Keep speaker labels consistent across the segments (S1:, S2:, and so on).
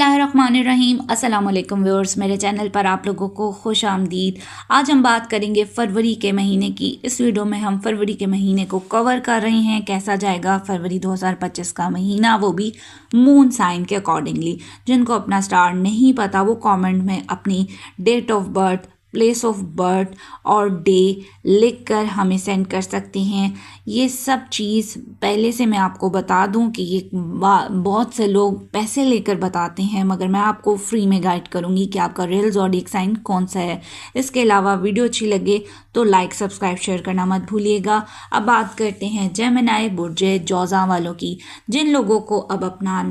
S1: बिस्मिल्लाहिर्रहमानिर्रहीम। अस्सलाम वालेकुम व्यूअर्स, मेरे चैनल पर आप लोगों को खुश आमदीद। आज हम बात करेंगे फरवरी के महीने की। इस वीडियो में हम फरवरी के महीने को कवर कर रहे हैं, कैसा जाएगा फरवरी 2025 का महीना, वो भी मून साइन के अकॉर्डिंगली। जिनको अपना स्टार नहीं पता वो कमेंट में अपनी date of birth, place of birth और डे लिखकर हमें सेंड कर सकते हैं। ये सब चीज़ पहले से मैं आपको बता दूं कि ये बहुत से लोग पैसे लेकर बताते हैं, मगर मैं आपको फ्री में गाइड करूंगी कि आपका रियल ज़ोडिएक साइन कौन सा है। इसके अलावा वीडियो अच्छी लगे तो लाइक, सब्सक्राइब, शेयर करना मत भूलिएगा। अब बात करते हैं जेमिनी बुर्ज जौज़ा वालों की। जिन लोगों को अब अपना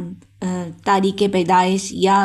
S1: तारीख़ पैदाइश या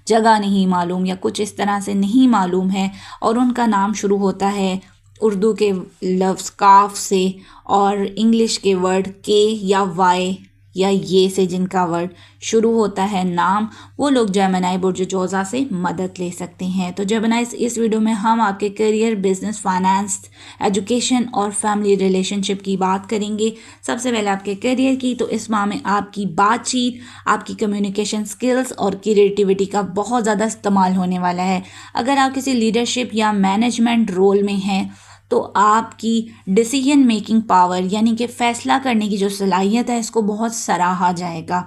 S1: जगह नहीं मालूम या कुछ इस तरह से नहीं मालूम है और उनका नाम शुरू होता है उर्दू के लफ्ज़ काफ से और इंग्लिश के वर्ड के या वाई या ये से जिनका वर्ड शुरू होता है नाम, वो लोग जेमिनी बुर्ज जौज़ा से मदद ले सकते हैं। तो जेमिनी इस वीडियो में हम आपके करियर, बिजनेस, फाइनेंस, एजुकेशन और फैमिली रिलेशनशिप की बात करेंगे। सबसे पहले आपके करियर की, तो इस माह में आपकी बातचीत, आपकी कम्युनिकेशन स्किल्स और क्रिएटिविटी का बहुत ज़्यादा इस्तेमाल होने वाला है। अगर आप किसी लीडरशिप या मैनेजमेंट रोल में हैं तो आपकी डिसीजन मेकिंग पावर यानी कि फ़ैसला करने की जो सलाहियत है इसको बहुत सराहा जाएगा।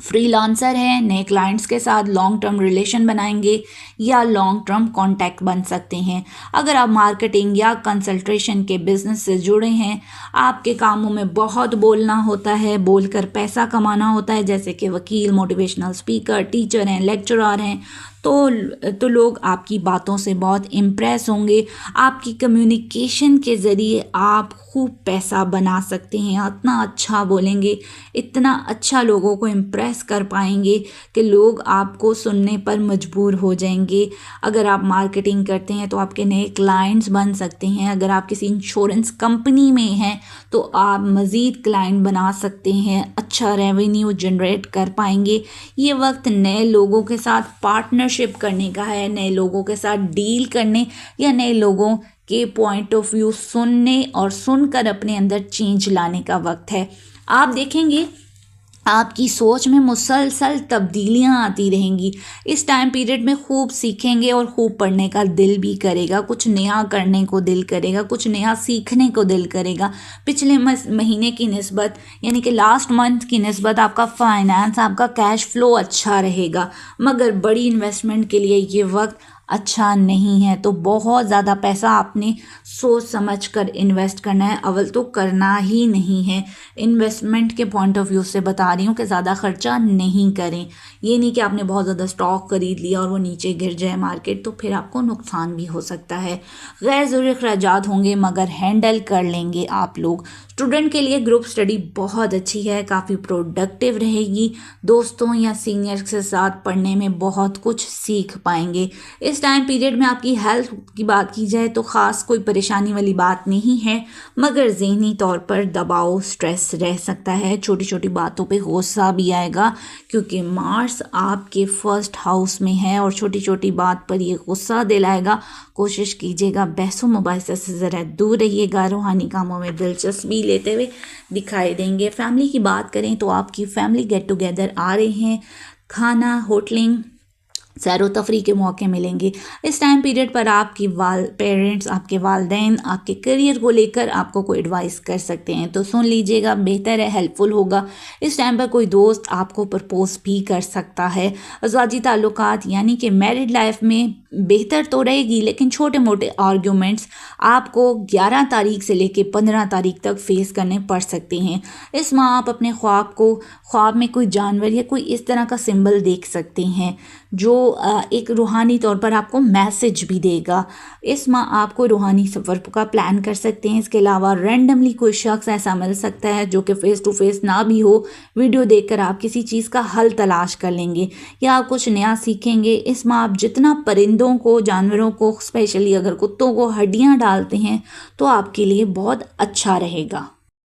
S1: फ्रीलांसर है, नए क्लाइंट्स के साथ लॉन्ग टर्म रिलेशन बनाएंगे या लॉन्ग टर्म कॉन्टैक्ट बन सकते हैं। अगर आप मार्केटिंग या कंसल्टेशन के बिजनेस से जुड़े हैं, आपके कामों में बहुत बोलना होता है, बोलकर पैसा कमाना होता है, जैसे कि वकील, मोटिवेशनल स्पीकर, टीचर हैं, लेक्चरर हैं, तो लोग आपकी बातों से बहुत इम्प्रेस होंगे। आपकी कम्युनिकेशन के ज़रिए आप खूब पैसा बना सकते हैं। इतना अच्छा बोलेंगे, इतना अच्छा लोगों को इम्प्रेस कर पाएंगे कि लोग आपको सुनने पर मजबूर हो जाएंगे। अगर आप मार्केटिंग करते हैं तो आपके नए क्लाइंट्स बन सकते हैं। अगर आप किसी इंश्योरेंस कंपनी में हैं तो आप मज़ीद क्लाइंट बना सकते हैं, अच्छा रेवेन्यू जनरेट कर पाएंगे। ये वक्त नए लोगों के साथ पार्टनरशिप करने का है, नए लोगों के साथ डील करने या नए लोगों के पॉइंट ऑफ व्यू सुनने और सुनकर अपने अंदर चेंज लाने का वक्त है। आप देखेंगे आपकी सोच में मुसलसल तब्दीलियां आती रहेंगी। इस टाइम पीरियड में खूब सीखेंगे और खूब पढ़ने का दिल भी करेगा, कुछ नया करने को दिल करेगा, कुछ नया सीखने को दिल करेगा। पिछले महीने की निस्बत यानी कि लास्ट मंथ की निस्बत आपका फाइनेंस, आपका कैश फ्लो अच्छा रहेगा, मगर बड़ी इन्वेस्टमेंट के लिए ये वक्त अच्छा नहीं है। तो बहुत ज़्यादा पैसा आपने सोच समझ कर इन्वेस्ट करना है, अव्वल तो करना ही नहीं है। इन्वेस्टमेंट के पॉइंट ऑफ व्यू से बता रही हूँ कि ज़्यादा खर्चा नहीं करें। ये नहीं कि आपने बहुत ज़्यादा स्टॉक खरीद लिया और वो नीचे गिर जाए मार्केट, तो फिर आपको नुकसान भी हो सकता है। गैर ज़रूरी अखराजात होंगे मगर हैंडल कर लेंगे आप लोग। स्टूडेंट के लिए ग्रुप स्टडी बहुत अच्छी है, काफ़ी प्रोडक्टिव रहेगी। दोस्तों या सीनियर्स के साथ पढ़ने में बहुत कुछ सीख पाएंगे। इस टाइम पीरियड में आपकी हेल्थ की बात की जाए तो ख़ास कोई परेशानी वाली बात नहीं है, मगर ज़हनी तौर पर दबाव, स्ट्रेस रह सकता है। छोटी छोटी बातों पे गुस्सा भी आएगा क्योंकि मार्स आपके फर्स्ट हाउस में है और छोटी छोटी बात पर ये गुस्सा दिलाएगा। कोशिश कीजिएगा बहसों मुबाहिसों से ज़रा दूर रहिएगा। रूहानी कामों में दिलचस्पी लेते हुए दिखाई देंगे। फैमिली की बात करें तो आपकी फैमिली गेट टुगेदर आ रहे हैं, खाना, होटलिंग, सैरो तफरी के मौके मिलेंगे। इस टाइम पीरियड पर आपकी पेरेंट्स, आपके वालिदैन आपके करियर को लेकर आपको कोई एडवाइस कर सकते हैं, तो सुन लीजिएगा, बेहतर है, हेल्पफुल होगा। इस टाइम पर कोई दोस्त आपको प्रपोज भी कर सकता है। अज़वाजी ताल्लुकात यानी कि मैरिड लाइफ में बेहतर तो रहेगी, लेकिन छोटे मोटे आर्ग्यूमेंट्स आपको 11 तारीख से लेकर 15 तारीख तक फेस करने पड़ सकते हैं। इस माह आप अपने ख्वाब में कोई जानवर या कोई इस तरह का सिंबल देख सकते हैं जो एक रूहानी तौर पर आपको मैसेज भी देगा। इस माह आप कोई रूहानी सफ़र का प्लान कर सकते हैं। इसके अलावा रैंडमली कोई शख्स ऐसा मिल सकता है जो कि फ़ेस टू फेस ना भी हो, वीडियो देखकर आप किसी चीज़ का हल तलाश कर लेंगे या आप कुछ नया सीखेंगे। इस माह आप जितना परिंदों को, जानवरों को, स्पेशली अगर कुत्तों को हड्डियाँ डालते हैं तो आपके लिए बहुत अच्छा रहेगा।